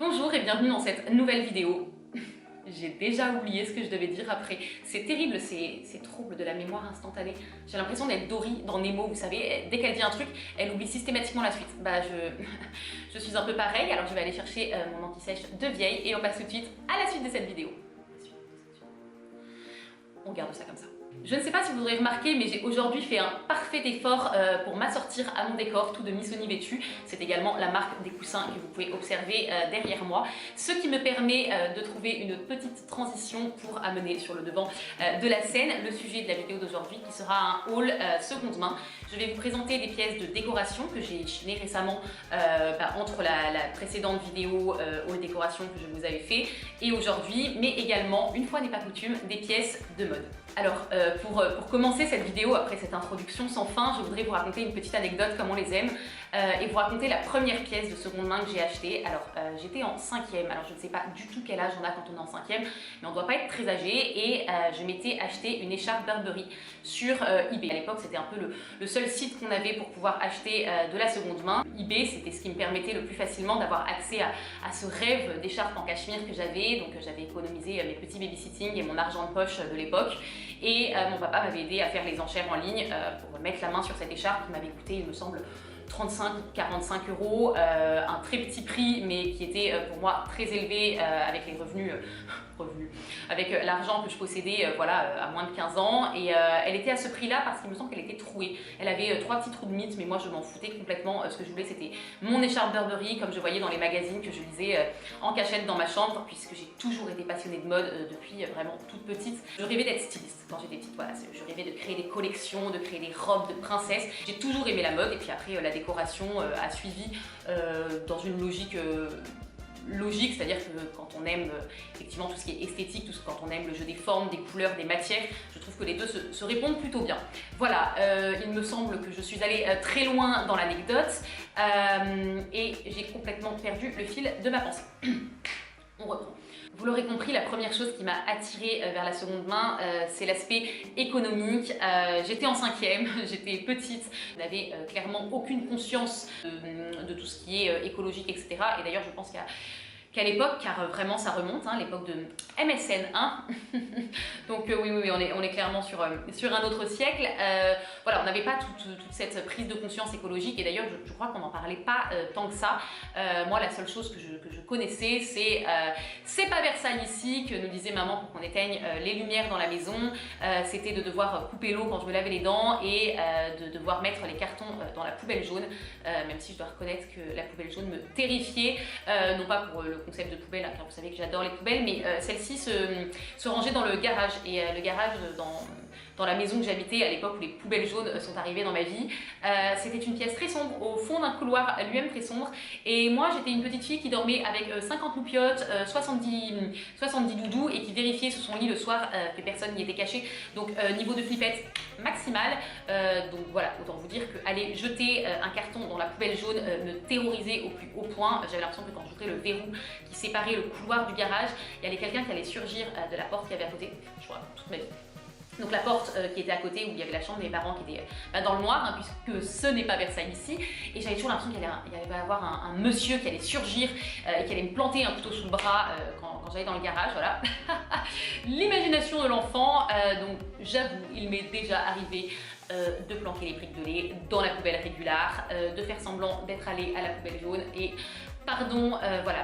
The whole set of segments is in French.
Bonjour et bienvenue dans cette nouvelle vidéo. J'ai déjà oublié ce que je devais dire après. C'est terrible, ces troubles de la mémoire instantanée. J'ai l'impression d'être Dory dans Nemo, vous savez, dès qu'elle dit un truc, elle oublie systématiquement la suite. Bah je suis un peu pareil, alors je vais aller chercher mon anti-sèche de vieille et on passe tout de suite à la suite de cette vidéo. On garde ça comme ça. Je ne sais pas si vous aurez remarqué, mais j'ai aujourd'hui fait un parfait effort pour m'assortir à mon décor tout de Missoni vêtu. C'est également la marque des coussins que vous pouvez observer derrière moi. Ce qui me permet de trouver une petite transition pour amener sur le devant de la scène le sujet de la vidéo d'aujourd'hui qui sera un haul seconde main. Je vais vous présenter des pièces de décoration que j'ai chinées récemment entre la précédente vidéo haul décoration que je vous avais fait et aujourd'hui, mais également, une fois n'est pas coutume, des pièces de mode. Alors, pour commencer cette vidéo, après cette introduction sans fin, je voudrais vous raconter une petite anecdote comme on les aime et vous raconter la première pièce de seconde main que j'ai achetée. Alors, j'étais en 5e, alors je ne sais pas du tout quel âge on a quand on est en 5e, mais on ne doit pas être très âgé et je m'étais acheté une écharpe Burberry sur eBay. À l'époque, c'était un peu le seul site qu'on avait pour pouvoir acheter de la seconde main. eBay, c'était ce qui me permettait le plus facilement d'avoir accès à ce rêve d'écharpe en cachemire que j'avais. Donc, j'avais économisé mes petits babysitting et mon argent de poche de l'époque. Et mon papa m'avait aidé à faire les enchères en ligne pour mettre la main sur cette écharpe qui m'avait coûté, il me semble, 35-45 €, un très petit prix mais qui était pour moi très élevé avec les revenus, avec l'argent que je possédais à moins de 15 ans et elle était à ce prix là parce qu'il me semble qu'elle était trouée. Elle avait 3 petits trous de mythe mais moi je m'en foutais complètement. Ce que je voulais c'était mon écharpe Burberry comme je voyais dans les magazines que je lisais en cachette dans ma chambre puisque j'ai toujours été passionnée de mode depuis vraiment toute petite. Je rêvais d'être styliste quand j'étais petite, voilà, je rêvais de créer des collections, de créer des robes de princesse. J'ai toujours aimé la mode et puis après la décoration a suivi dans une logique, c'est-à-dire que quand on aime effectivement tout ce qui est esthétique, quand on aime le jeu des formes, des couleurs, des matières, je trouve que les deux se répondent plutôt bien. Voilà, il me semble que je suis allée très loin dans l'anecdote et j'ai complètement perdu le fil de ma pensée. On reprend. Vous l'aurez compris, la première chose qui m'a attirée vers la seconde main, c'est l'aspect économique. J'étais en 5e, j'étais petite, je n'avais clairement aucune conscience de tout ce qui est écologique, etc. Et d'ailleurs, je pense qu'à l'époque, car vraiment ça remonte, hein, l'époque de MSN 1. Donc oui, on est clairement sur un autre siècle. Voilà, on n'avait pas toute cette prise de conscience écologique et d'ailleurs je crois qu'on n'en parlait pas tant que ça. Moi la seule chose que je connaissais c'est pas Versailles ici que nous disait maman pour qu'on éteigne les lumières dans la maison. C'était de devoir couper l'eau quand je me lavais les dents et de devoir mettre les cartons dans la poubelle jaune, même si je dois reconnaître que la poubelle jaune me terrifiait, non pas pour le concept de poubelle, car vous savez que j'adore les poubelles, mais celle-ci se rangeait dans le garage et le garage dans la maison que j'habitais à l'époque où les poubelles jaunes sont arrivées dans ma vie. C'était une pièce très sombre au fond d'un couloir lui-même très sombre et moi j'étais une petite fille qui dormait avec 50 loupiottes, 70 doudous et qui vérifiait sous son lit le soir que personne n'y était caché. Donc niveau de flippette maximal. Donc voilà, autant vous dire que aller jeter un carton dans la poubelle jaune me terrorisait au plus haut point. J'avais l'impression que quand j'ouvrais le verrou qui séparait le couloir du garage, il y avait quelqu'un qui allait surgir de la porte qui avait à côté, je crois, toute ma vie. Donc la porte qui était à côté où il y avait la chambre de mes parents qui était dans le noir, hein, puisque ce n'est pas Versailles ici, et j'avais toujours l'impression qu'il allait y avoir un monsieur qui allait surgir et qui allait me planter un couteau sous le bras quand j'allais dans le garage, voilà. L'imagination de l'enfant, donc j'avoue, il m'est déjà arrivé de planquer les briques de lait dans la poubelle régulière, de faire semblant d'être allé à la poubelle jaune et pardon,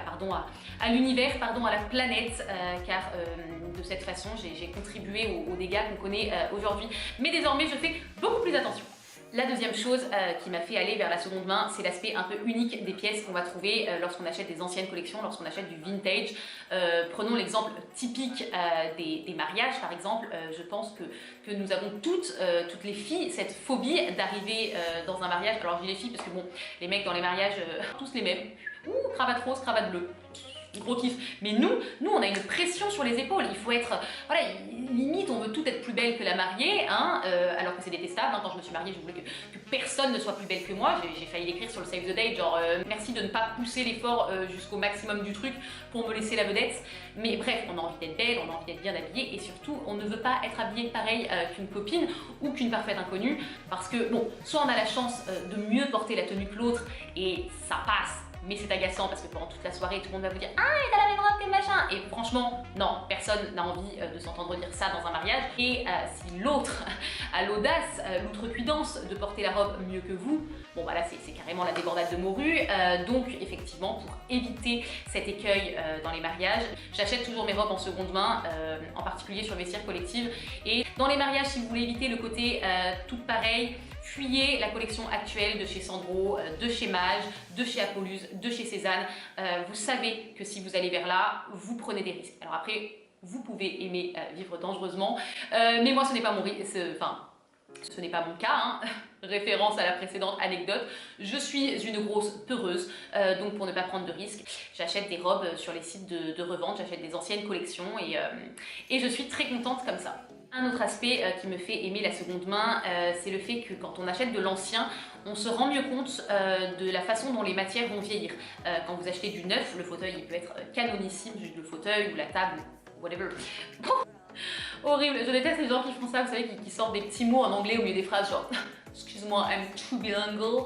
pardon à l'univers, pardon à la planète, car de cette façon j'ai contribué aux dégâts qu'on connaît aujourd'hui. Mais désormais je fais beaucoup plus attention. La deuxième chose qui m'a fait aller vers la seconde main, c'est l'aspect un peu unique des pièces qu'on va trouver lorsqu'on achète des anciennes collections, lorsqu'on achète du vintage. Prenons l'exemple typique des mariages par exemple. Je pense que nous avons toutes les filles cette phobie d'arriver dans un mariage. Alors je dis les filles parce que bon, les mecs dans les mariages, tous les mêmes. Ouh, cravate rose, cravate bleue. Gros kiff. Mais nous on a une pression sur les épaules, il faut être, voilà, limite on veut tout être plus belle que la mariée, hein, alors que c'est détestable, hein. Quand je me suis mariée je voulais que personne ne soit plus belle que moi, j'ai failli l'écrire sur le save the date, genre merci de ne pas pousser l'effort jusqu'au maximum du truc pour me laisser la vedette, mais bref, on a envie d'être belle, on a envie d'être bien habillée et surtout on ne veut pas être habillée pareil qu'une copine ou qu'une parfaite inconnue, parce que bon, soit on a la chance de mieux porter la tenue que l'autre et ça passe mais c'est agaçant parce que pendant toute la soirée, tout le monde va vous dire « Ah, mais t'as la même robe que machin !» Et franchement, non, personne n'a envie de s'entendre dire ça dans un mariage. Et si l'autre a l'audace, l'outrecuidance de porter la robe mieux que vous, bon bah là c'est carrément la débandade de morue. Donc effectivement, pour éviter cet écueil dans les mariages, j'achète toujours mes robes en seconde main, en particulier sur le vestiaire collectif. Et dans les mariages, si vous voulez éviter le côté tout pareil, fuyez la collection actuelle de chez Sandro, de chez Mage, de chez Apoluse, de chez Cézanne. Vous savez que si vous allez vers là, vous prenez des risques. Alors après, vous pouvez aimer vivre dangereusement, mais moi ce n'est pas mon risque, ce n'est pas mon cas, hein. Référence à la précédente anecdote, je suis une grosse peureuse, donc pour ne pas prendre de risques, j'achète des robes sur les sites de revente, j'achète des anciennes collections et je suis très contente comme ça. Un autre aspect qui me fait aimer la seconde main, c'est le fait que quand on achète de l'ancien, on se rend mieux compte de la façon dont les matières vont vieillir. Quand vous achetez du neuf, le fauteuil il peut être canonissime, juste le fauteuil ou la table, whatever. Horrible, je déteste les gens qui font ça, vous savez, qui sortent des petits mots en anglais au milieu des phrases, genre excuse-moi, I'm too bilingual.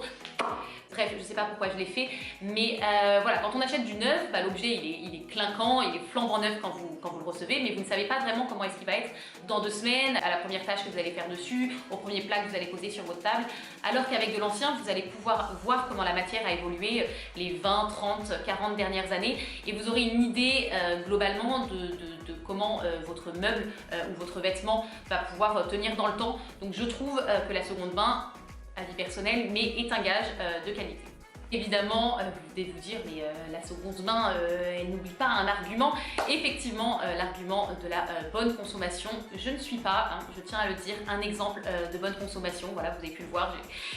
Bref, je sais pas pourquoi je l'ai fait, mais voilà, quand on achète du neuf, bah, l'objet il est clinquant, il est flambant neuf quand vous le recevez, mais vous ne savez pas vraiment comment est-ce qu'il va être dans 2 semaines, à la première tâche que vous allez faire dessus, au premier plat que vous allez poser sur votre table, alors qu'avec de l'ancien, vous allez pouvoir voir comment la matière a évolué les 20, 30, 40 dernières années, et vous aurez une idée globalement de comment votre meuble ou votre vêtement va pouvoir tenir dans le temps. Donc je trouve que la seconde main, avis personnel, mais est un gage de qualité. Évidemment, vous devez vous dire, mais la seconde main, elle n'oublie pas un argument. Effectivement, l'argument de la bonne consommation, je ne suis pas, hein, je tiens à le dire, un exemple de bonne consommation. Voilà, vous avez pu le voir,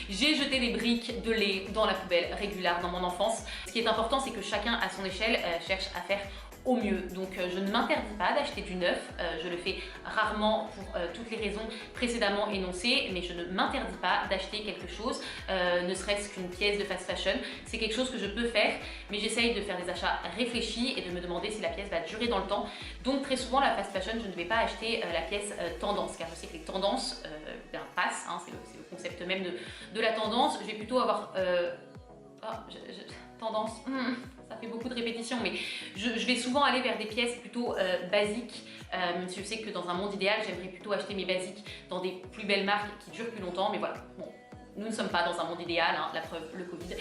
j'ai jeté des briques de lait dans la poubelle régulière dans mon enfance. Ce qui est important, c'est que chacun à son échelle cherche à faire au mieux. Donc je ne m'interdis pas d'acheter du neuf, je le fais rarement pour toutes les raisons précédemment énoncées, mais je ne m'interdis pas d'acheter quelque chose, ne serait-ce qu'une pièce de fast fashion. C'est quelque chose que je peux faire, mais j'essaye de faire des achats réfléchis et de me demander si la pièce va durer dans le temps. Donc très souvent la fast fashion, je ne vais pas acheter la pièce tendance, car je sais que les tendances passent, hein, c'est le concept même de la tendance. Je vais plutôt avoir tendance, ça fait beaucoup de répétitions, mais je vais souvent aller vers des pièces plutôt basiques, même si je sais que dans un monde idéal, j'aimerais plutôt acheter mes basiques dans des plus belles marques qui durent plus longtemps, mais voilà, bon, nous ne sommes pas dans un monde idéal, hein, la preuve, le Covid.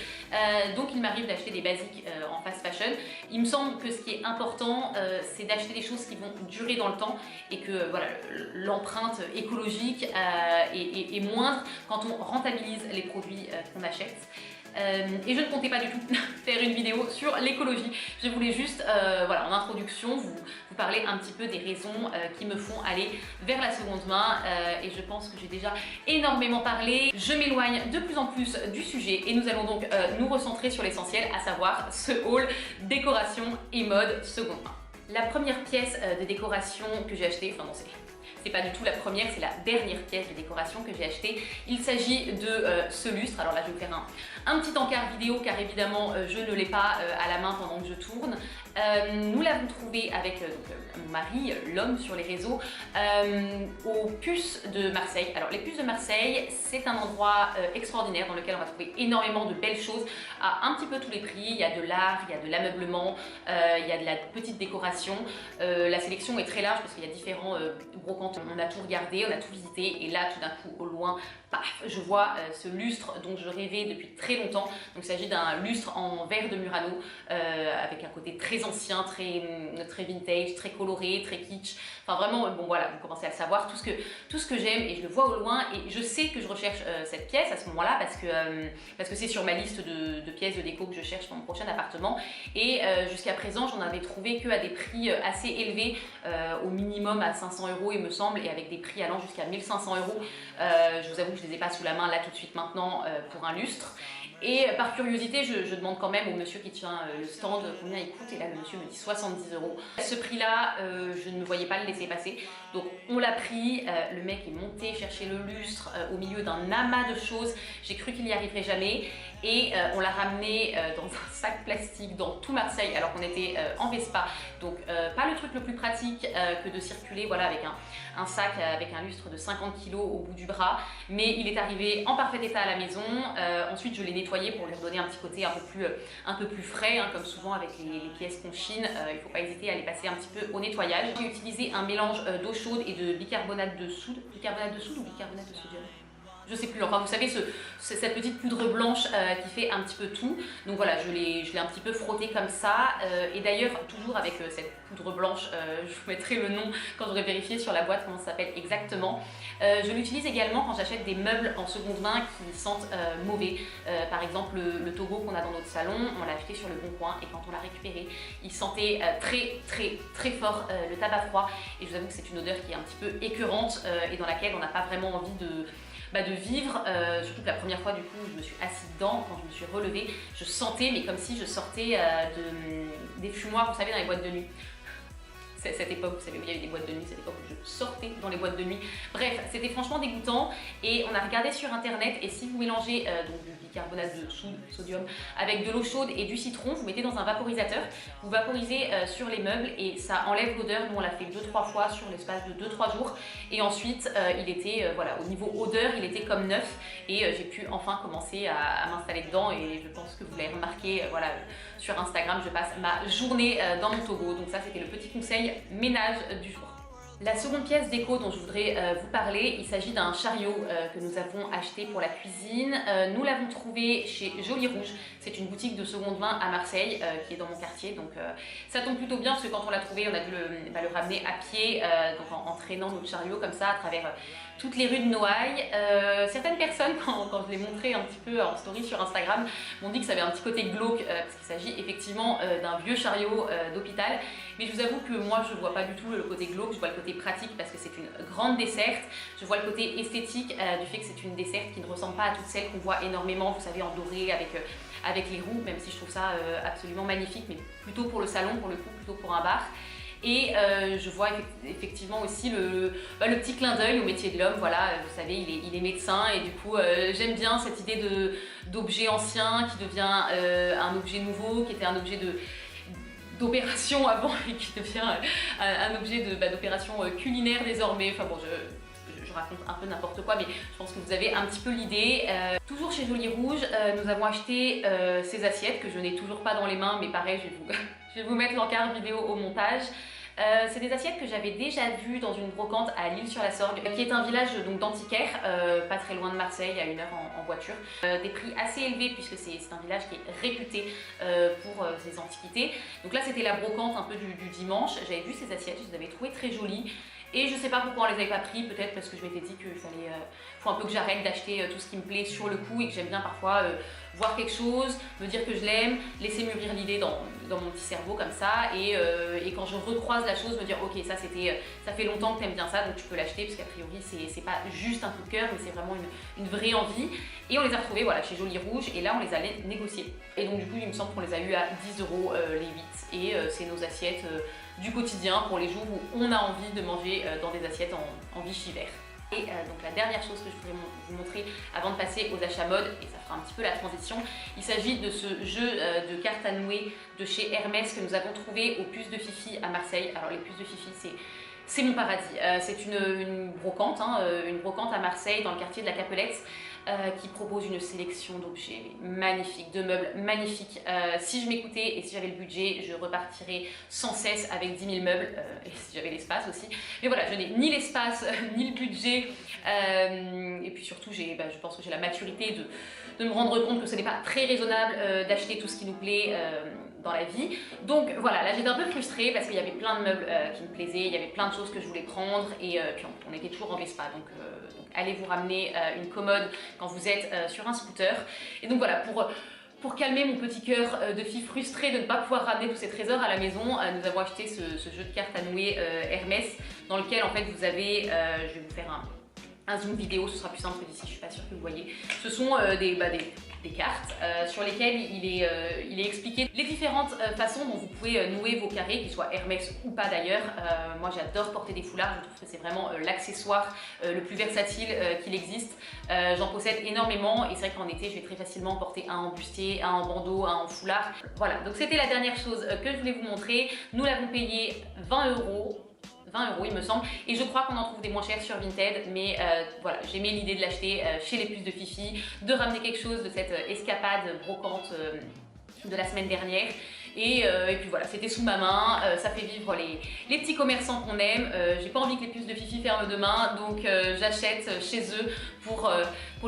Donc il m'arrive d'acheter des basiques en fast fashion. Il me semble que ce qui est important, c'est d'acheter des choses qui vont durer dans le temps et que voilà, l'empreinte écologique est moindre quand on rentabilise les produits qu'on achète. Et je ne comptais pas du tout faire une vidéo sur l'écologie. Je voulais juste, voilà, en introduction, vous parler un petit peu des raisons qui me font aller vers la seconde main. Et je pense que j'ai déjà énormément parlé. Je m'éloigne de plus en plus du sujet et nous allons donc nous recentrer sur l'essentiel, à savoir ce haul décoration et mode seconde main. La première pièce de décoration que j'ai achetée, enfin non, c'est pas du tout la première, c'est la dernière pièce de décoration que j'ai achetée. Il s'agit de ce lustre. Alors là, je vais vous faire un petit encart vidéo car évidemment, je ne l'ai pas à la main pendant que je tourne. Nous l'avons trouvé avec mon mari, l'homme sur les réseaux, aux Puces de Marseille. Alors les Puces de Marseille, c'est un endroit extraordinaire dans lequel on va trouver énormément de belles choses à un petit peu tous les prix. Il y a de l'art, il y a de l'ameublement, il y a de la petite décoration. La sélection est très large parce qu'il y a différents brocantes. On a tout regardé, on a tout visité et là tout d'un coup au loin, paf, je vois ce lustre dont je rêvais depuis très longtemps. Donc il s'agit d'un lustre en verre de Murano avec un côté très ancien, très vintage, très coloré, très kitsch. Enfin vraiment, bon voilà, vous commencez à le savoir, tout ce que j'aime et je le vois au loin et je sais que je recherche cette pièce à ce moment-là parce que c'est sur ma liste de pièces de déco que je cherche pour mon prochain appartement et jusqu'à présent j'en avais trouvé que à des prix assez élevés, au minimum à 500 € il me semble, et avec des prix allant jusqu'à 1500 €. Je vous avoue que je ne les ai pas sous la main là tout de suite maintenant pour un lustre. Et par curiosité, je demande quand même au monsieur qui tient le stand combien il coûte et là le monsieur me dit 70 €. Ce prix-là, je ne me voyais pas le laisser passer. Donc on l'a pris, le mec est monté chercher le lustre au milieu d'un amas de choses. J'ai cru qu'il n'y arriverait jamais. et on l'a ramené dans un sac plastique dans tout Marseille alors qu'on était en Vespa. Donc pas le truc le plus pratique que de circuler voilà, avec un sac avec un lustre de 50 kg au bout du bras, mais il est arrivé en parfait état à la maison. Ensuite je l'ai nettoyé pour lui redonner un petit côté un peu plus frais, hein, comme souvent avec les pièces qu'on chine, il ne faut pas hésiter à les passer un petit peu au nettoyage. J'ai utilisé un mélange d'eau chaude et de bicarbonate de soude. Bicarbonate de soude ou bicarbonate de sodium? Je sais plus, enfin vous savez cette petite poudre blanche qui fait un petit peu tout. Donc voilà, je l'ai un petit peu frotté comme ça. Et d'ailleurs, toujours avec cette poudre blanche, je vous mettrai le nom quand j'aurai vérifié sur la boîte comment ça s'appelle exactement. Je l'utilise également quand j'achète des meubles en seconde main qui sentent mauvais. Par exemple, le Togo qu'on a dans notre salon, on l'a acheté sur le Bon Coin et quand on l'a récupéré, il sentait très fort le tabac froid. Et je vous avoue que c'est une odeur qui est un petit peu écœurante et dans laquelle on n'a pas vraiment envie de vivre, surtout que la première fois du coup je me suis assise dedans, quand je me suis relevée, je sentais mais comme si je sortais des fumoirs, vous savez, dans les boîtes de nuit. Cette époque, vous savez, où il y avait des boîtes de nuit, cette époque où je sortais dans les boîtes de nuit. Bref, c'était franchement dégoûtant et on a regardé sur internet et si vous mélangez donc du bicarbonate de soude, sodium, avec de l'eau chaude et du citron, vous mettez dans un vaporisateur, vous vaporisez sur les meubles et ça enlève l'odeur. Nous on l'a fait 2-3 fois sur l'espace de 2-3 jours et ensuite il était, voilà, au niveau odeur, il était comme neuf et j'ai pu enfin commencer à m'installer dedans et je pense que vous l'avez remarqué, voilà, sur Instagram, je passe ma journée dans mon Togo. Donc ça, c'était le petit conseil ménage du jour. La seconde pièce déco dont je voudrais vous parler, il s'agit d'un chariot que nous avons acheté pour la cuisine. Nous l'avons trouvé chez Joli Rouge. C'est une boutique de seconde main à Marseille qui est dans mon quartier. Donc ça tombe plutôt bien parce que quand on l'a trouvé, on a dû le ramener à pied, donc en traînant notre chariot comme ça à travers toutes les rues de Noailles. Certaines personnes, quand je l'ai montré un petit peu en story sur Instagram, m'ont dit que ça avait un petit côté glauque parce qu'il s'agit effectivement d'un vieux chariot d'hôpital. Mais je vous avoue que moi je vois pas du tout le côté glauque, je vois le côté pratique parce que c'est une grande desserte. Je vois le côté esthétique du fait que c'est une desserte qui ne ressemble pas à toutes celles qu'on voit énormément, vous savez, en doré avec les roues, même si je trouve ça absolument magnifique, mais plutôt pour le salon, pour le coup, plutôt pour un bar. Et je vois effectivement aussi le petit clin d'œil au métier de l'homme. Voilà, vous savez, il est médecin et du coup j'aime bien cette idée d'objet ancien qui devient un objet nouveau, qui était un objet d'opération avant et qui devient un objet d'opération culinaire désormais. Enfin bon, je raconte un peu n'importe quoi, mais je pense que vous avez un petit peu l'idée. Toujours chez Joli Rouge, nous avons acheté ces assiettes que je n'ai toujours pas dans les mains, mais pareil, je vais vous mettre l'encart vidéo au montage. C'est des assiettes que j'avais déjà vues dans une brocante à l'Île-sur-la-Sorgue, qui est un village d'antiquaires, pas très loin de Marseille, à 1 heure en voiture. Des prix assez élevés puisque c'est un village qui est réputé pour ses antiquités. Donc là c'était la brocante un peu du dimanche, j'avais vu ces assiettes, je les avais trouvées très jolies. Et je sais pas pourquoi on les avait pas pris, peut-être parce que je m'étais dit qu'il faut un peu que j'arrête d'acheter tout ce qui me plaît sur le coup et que j'aime bien parfois voir quelque chose, me dire que je l'aime, laisser mûrir l'idée dans mon petit cerveau comme ça et quand je recroise la chose, me dire ok, ça fait longtemps que tu aimes bien ça donc tu peux l'acheter parce qu'a priori c'est pas juste un coup de cœur mais c'est vraiment une vraie envie. Et on les a retrouvés voilà, chez Joli Rouge et là on les a négociés. Et donc du coup il me semble qu'on les a eu à 10 € les 8 et c'est nos assiettes du quotidien pour les jours où on a envie de manger dans des assiettes en Vichy vert. Et donc la dernière chose que je voudrais vous montrer avant de passer aux achats mode, et ça fera un petit peu la transition, il s'agit de ce jeu de cartes à nouer de chez Hermès que nous avons trouvé aux Puces de Fifi à Marseille. Alors les Puces de Fifi c'est mon paradis, c'est une brocante, une brocante à Marseille dans le quartier de la Capelette qui propose une sélection d'objets magnifiques, de meubles magnifiques. Si je m'écoutais et si j'avais le budget, je repartirais sans cesse avec 10 000 meubles et si j'avais l'espace aussi. Mais voilà, je n'ai ni l'espace ni le budget et puis surtout je pense que j'ai la maturité de me rendre compte que ce n'est pas très raisonnable d'acheter tout ce qui nous plaît dans la vie. Donc voilà, là j'étais un peu frustrée parce qu'il y avait plein de meubles qui me plaisaient, il y avait plein de choses que je voulais prendre et puis on était toujours en Vespa, donc allez vous ramener une commode quand vous êtes sur un scooter. Et donc voilà, pour calmer mon petit cœur de fille frustrée de ne pas pouvoir ramener tous ces trésors à la maison, nous avons acheté ce jeu de cartes à nouer Hermès dans lequel en fait vous avez, je vais vous faire un zoom vidéo, ce sera plus simple que d'ici, je suis pas sûre que vous voyez. Ce sont des cartes sur lesquels il est expliqué les différentes façons dont vous pouvez nouer vos carrés, qu'ils soient Hermès ou pas d'ailleurs. Moi j'adore porter des foulards, je trouve que c'est vraiment l'accessoire le plus versatile qu'il existe. J'en possède énormément et c'est vrai qu'en été je vais très facilement porter un en bustier, un en bandeau, un en foulard. Voilà, donc c'était la dernière chose que je voulais vous montrer. Nous l'avons payé 20 €. 20 € il me semble, et je crois qu'on en trouve des moins chers sur Vinted, mais voilà, j'aimais l'idée de l'acheter chez les puces de Fifi, de ramener quelque chose de cette escapade brocante de la semaine dernière. Et puis voilà, c'était sous ma main, ça fait vivre les petits commerçants qu'on aime. J'ai pas envie que les puces de Fifi ferment demain, donc j'achète chez eux pour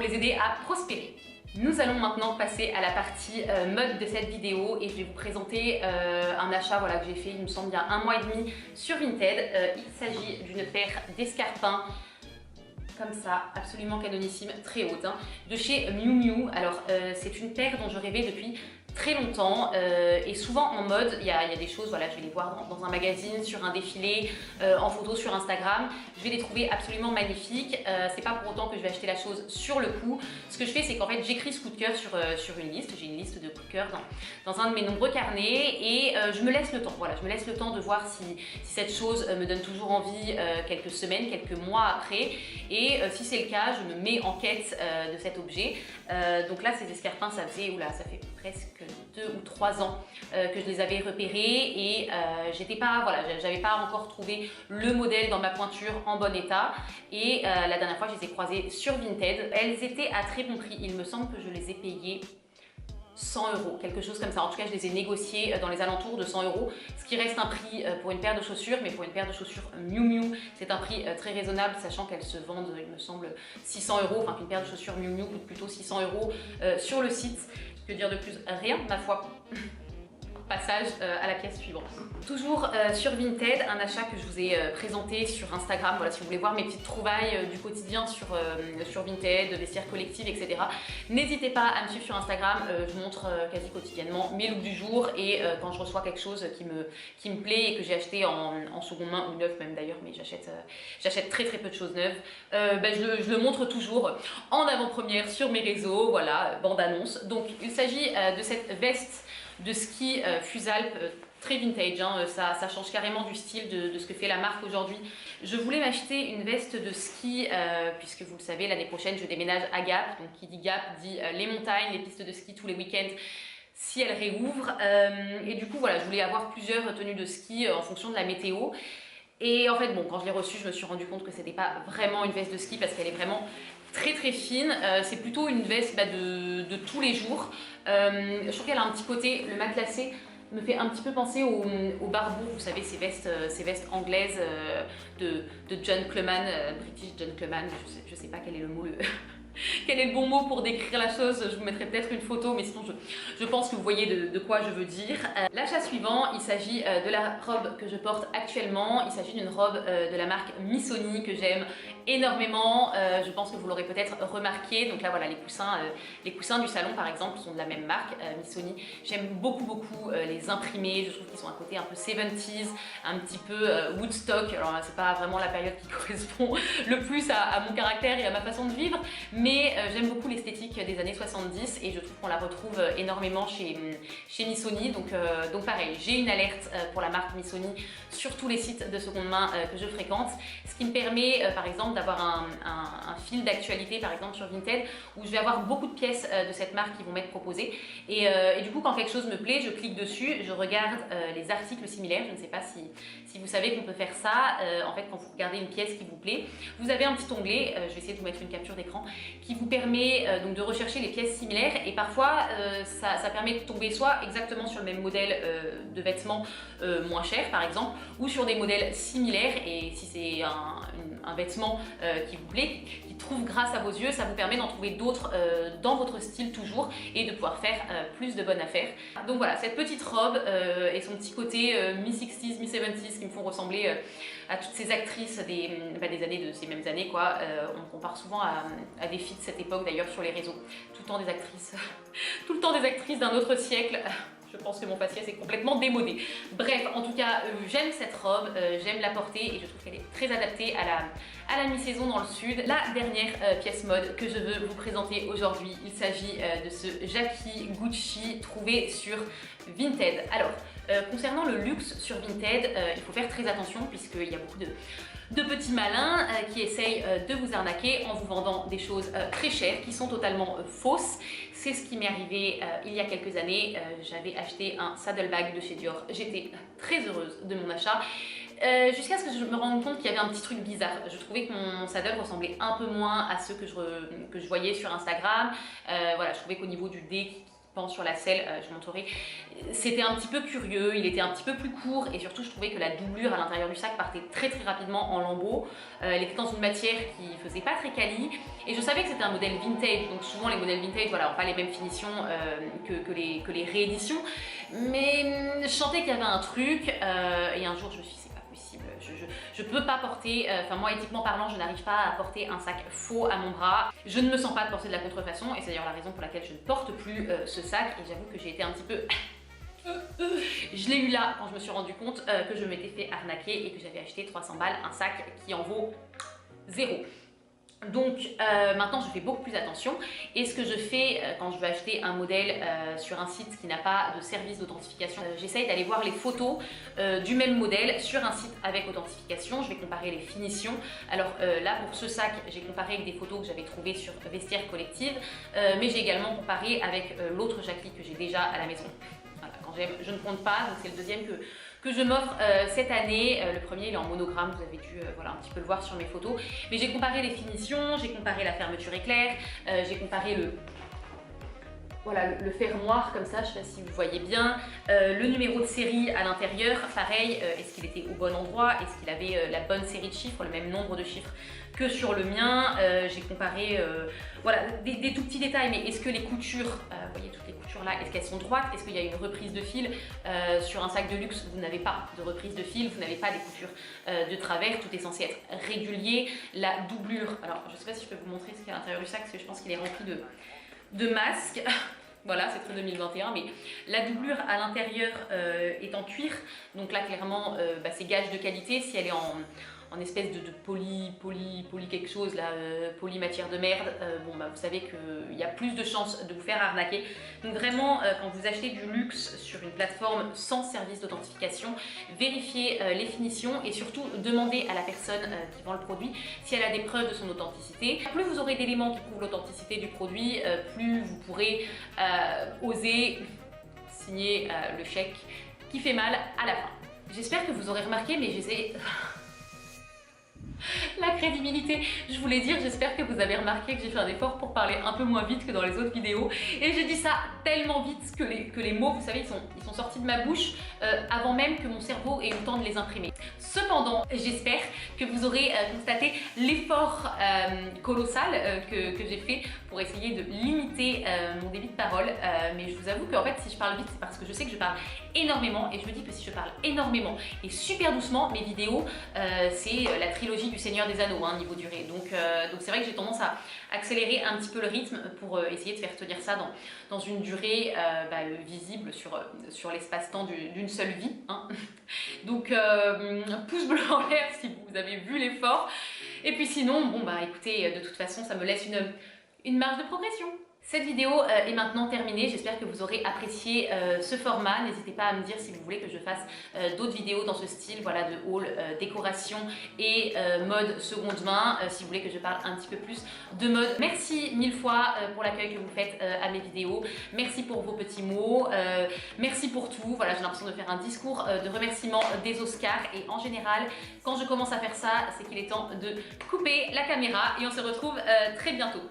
les aider à prospérer. Nous allons maintenant passer à la partie mode de cette vidéo et je vais vous présenter un achat voilà, que j'ai fait il me semble il y a 1 mois et demi sur Vinted. Il s'agit d'une paire d'escarpins comme ça, absolument canonissime, très haute, hein, de chez Miu Miu. Alors c'est une paire dont je rêvais depuis très longtemps et souvent en mode, il y a des choses, voilà, je vais les voir dans un magazine, sur un défilé, en photo sur Instagram, je vais les trouver absolument magnifiques. C'est pas pour autant que je vais acheter la chose sur le coup. Ce que je fais, c'est qu'en fait j'écris ce coup de cœur sur une liste, j'ai une liste de coups de cœur dans un de mes nombreux carnets et je me laisse le temps, voilà, je me laisse le temps de voir si cette chose me donne toujours envie quelques semaines, quelques mois après, et si c'est le cas, je me mets en quête de cet objet. Donc là ces escarpins, ça fait presque 2 ou 3 ans que je les avais repérés et j'avais pas encore trouvé le modèle dans ma pointure en bon état, et la dernière fois je les ai croisées sur Vinted. Elles étaient à très bon prix, il me semble que je les ai payées 100 €, quelque chose comme ça. En tout cas, je les ai négociés dans les alentours de 100 €, ce qui reste un prix pour une paire de chaussures, mais pour une paire de chaussures Miu Miu, c'est un prix très raisonnable, sachant qu'elles se vendent, il me semble, 600 €, enfin qu'une paire de chaussures Miu Miu coûte plutôt 600 € sur le site. Que dire de plus? Rien, ma foi. Passage à la pièce suivante. Toujours sur Vinted, un achat que je vous ai présenté sur Instagram. Voilà, si vous voulez voir mes petites trouvailles du quotidien sur Vinted, vestiaires collectifs, etc. N'hésitez pas à me suivre sur Instagram. Je montre quasi quotidiennement mes looks du jour et quand je reçois quelque chose qui me plaît et que j'ai acheté en seconde main ou neuf même d'ailleurs, mais j'achète très peu de choses neuves. Je le montre toujours en avant-première sur mes réseaux. Voilà, bande-annonce. Donc il s'agit de cette veste de ski Fusalp, très vintage, hein, ça change carrément du style de ce que fait la marque aujourd'hui. Je voulais m'acheter une veste de ski puisque vous le savez, l'année prochaine je déménage à Gap, donc qui dit Gap dit les montagnes, les pistes de ski tous les week-ends si elles réouvrent, et du coup voilà, je voulais avoir plusieurs tenues de ski en fonction de la météo. Et en fait bon, quand je l'ai reçue, je me suis rendu compte que c'était pas vraiment une veste de ski parce qu'elle est vraiment très fine, c'est plutôt une veste de tous les jours. Je trouve qu'elle a un petit côté, le matelassé me fait un petit peu penser au barbour, vous savez, ces vestes anglaises de gentleman, British gentleman, je sais pas quel est le mot, quel est le bon mot pour décrire la chose. Je vous mettrai peut-être une photo, mais sinon je pense que vous voyez de quoi je veux dire. L'achat suivant, il s'agit de la robe que je porte actuellement. Il s'agit d'une robe de la marque Missoni que j'aime énormément. Je pense que vous l'aurez peut-être remarqué. Donc là voilà, les coussins du salon par exemple sont de la même marque, Missoni. J'aime beaucoup les imprimés. Je trouve qu'ils sont un côté un peu 70s, un petit peu Woodstock. Alors là, c'est pas vraiment la période qui correspond le plus à mon caractère et à ma façon de vivre, mais j'aime beaucoup l'esthétique des années 70 et je trouve qu'on la retrouve énormément chez Missoni. Donc pareil, j'ai une alerte pour la marque Missoni sur tous les sites de seconde main que je fréquente, ce qui me permet par exemple d'avoir un fil d'actualité par exemple sur Vinted où je vais avoir beaucoup de pièces de cette marque qui vont m'être proposées et du coup quand quelque chose me plaît, je clique dessus, je regarde les articles similaires. Je ne sais pas si vous savez qu'on peut faire ça. En fait, quand vous regardez une pièce qui vous plaît, vous avez un petit onglet, je vais essayer de vous mettre une capture d'écran, qui vous permet donc de rechercher les pièces similaires et parfois ça permet de tomber soit exactement sur le même modèle de vêtements moins cher par exemple, ou sur des modèles similaires, et si c'est un vêtement qui vous plaît, qui trouve grâce à vos yeux, ça vous permet d'en trouver d'autres dans votre style toujours et de pouvoir faire plus de bonnes affaires. Donc voilà, cette petite robe et son petit côté mi-60s, mi-70s qui me font ressembler à toutes ces actrices des années de ces mêmes années quoi. On compare souvent à des filles de cette époque d'ailleurs sur les réseaux, tout le temps des actrices d'un autre siècle. je pense que mon faciès est complètement démodé. Bref, en tout cas, j'aime cette robe, j'aime la porter et je trouve qu'elle est très adaptée à la mi-saison dans le sud. La dernière pièce mode que je veux vous présenter aujourd'hui, il s'agit de ce Jackie Gucci trouvé sur Vinted. Alors, concernant le luxe sur Vinted, il faut faire très attention puisqu'il y a beaucoup de petits malins qui essayent de vous arnaquer en vous vendant des choses très chères qui sont totalement fausses. C'est ce qui m'est arrivé il y a quelques années. J'avais acheté un saddlebag de chez Dior. J'étais très heureuse de mon achat. Jusqu'à ce que je me rende compte qu'il y avait un petit truc bizarre. Je trouvais que mon saddle ressemblait un peu moins à ceux que je voyais sur Instagram. Voilà, je trouvais qu'au niveau du dé qui pend sur la selle, je montrerai, c'était un petit peu curieux, il était un petit peu plus court et surtout je trouvais que la doublure à l'intérieur du sac partait très rapidement en lambeaux. Elle était dans une matière qui faisait pas très quali et je savais que c'était un modèle vintage, donc souvent les modèles vintage voilà, n'ont pas les mêmes finitions que les rééditions, mais je sentais qu'il y avait un truc et un jour je me suis dit c'est pas possible, je peux pas porter, enfin moi éthiquement parlant je n'arrive pas à porter un sac faux à mon bras, je ne me sens pas de porter de la contrefaçon et c'est d'ailleurs la raison pour laquelle je ne porte plus ce sac et j'avoue que j'ai été un petit peu je l'ai eu là quand je me suis rendu compte que je m'étais fait arnaquer et que j'avais acheté 300 balles un sac qui en vaut 0. Donc maintenant je fais beaucoup plus attention et ce que je fais quand je veux acheter un modèle sur un site qui n'a pas de service d'authentification, j'essaye d'aller voir les photos du même modèle sur un site avec authentification, je vais comparer les finitions. Alors là pour ce sac j'ai comparé avec des photos que j'avais trouvées sur Vestiaire Collective, mais j'ai également comparé avec l'autre Jackie que j'ai déjà à la maison. Voilà, quand j'aime je ne compte pas, donc c'est le deuxième que je m'offre cette année. Le premier il est en monogramme, vous avez dû voilà, un petit peu le voir sur mes photos. Mais j'ai comparé les finitions, j'ai comparé la fermeture éclair, j'ai comparé voilà, le fermoir comme ça, je ne sais pas si vous voyez bien. Le numéro de série à l'intérieur, pareil, est-ce qu'il était au bon endroit, est-ce qu'il avait la bonne série de chiffres, le même nombre de chiffres que sur le mien. J'ai comparé voilà, des tout petits détails, mais est-ce que les coutures, vous voyez toutes les coutures là, est-ce qu'elles sont droites, est-ce qu'il y a une reprise de fil. Sur un sac de luxe, vous n'avez pas de reprise de fil, vous n'avez pas des coutures de travers, tout est censé être régulier. La doublure, alors je ne sais pas si je peux vous montrer ce qu'il y a à l'intérieur du sac, parce que je pense qu'il est rempli de masques. Voilà, c'est très 2021, mais la doublure à l'intérieur est en cuir, donc là clairement c'est gage de qualité. Si elle est en espèce de poly quelque chose, là, poly matière de merde, bon bah vous savez qu'il y a plus de chances de vous faire arnaquer. Donc vraiment, quand vous achetez du luxe sur une plateforme sans service d'authentification, vérifiez les finitions et surtout demandez à la personne qui vend le produit si elle a des preuves de son authenticité. Plus vous aurez d'éléments qui prouvent l'authenticité du produit, plus vous pourrez oser signer le chèque qui fait mal à la fin. J'espère que vous aurez remarqué, mais j'essaie... La crédibilité, je voulais dire, j'espère que vous avez remarqué que j'ai fait un effort pour parler un peu moins vite que dans les autres vidéos et j'ai dit ça tellement vite que les mots, vous savez, ils sont sortis de ma bouche avant même que mon cerveau ait eu le temps de les imprimer. Cependant, j'espère que vous aurez constaté l'effort colossal que j'ai fait pour essayer de limiter mon débit de parole, mais je vous avoue qu'en fait si je parle vite c'est parce que je sais que je parle énormément et je me dis que si je parle énormément et super doucement, mes vidéos c'est la trilogie du Seigneur des Anneaux niveau durée, donc c'est vrai que j'ai tendance à accélérer un petit peu le rythme pour essayer de faire tenir ça dans une durée visible sur l'espace-temps d'une seule vie, hein. Donc pouce bleu en l'air si vous avez vu l'effort, et puis sinon bon bah écoutez, de toute façon ça me laisse une marge de progression. Cette vidéo est maintenant terminée, j'espère que vous aurez apprécié ce format. N'hésitez pas à me dire si vous voulez que je fasse d'autres vidéos dans ce style, voilà, de haul, décoration et mode seconde main, si vous voulez que je parle un petit peu plus de mode. Merci mille fois pour l'accueil que vous faites à mes vidéos, merci pour vos petits mots, merci pour tout. Voilà, j'ai l'impression de faire un discours de remerciement des Oscars et en général, quand je commence à faire ça, c'est qu'il est temps de couper la caméra et on se retrouve très bientôt.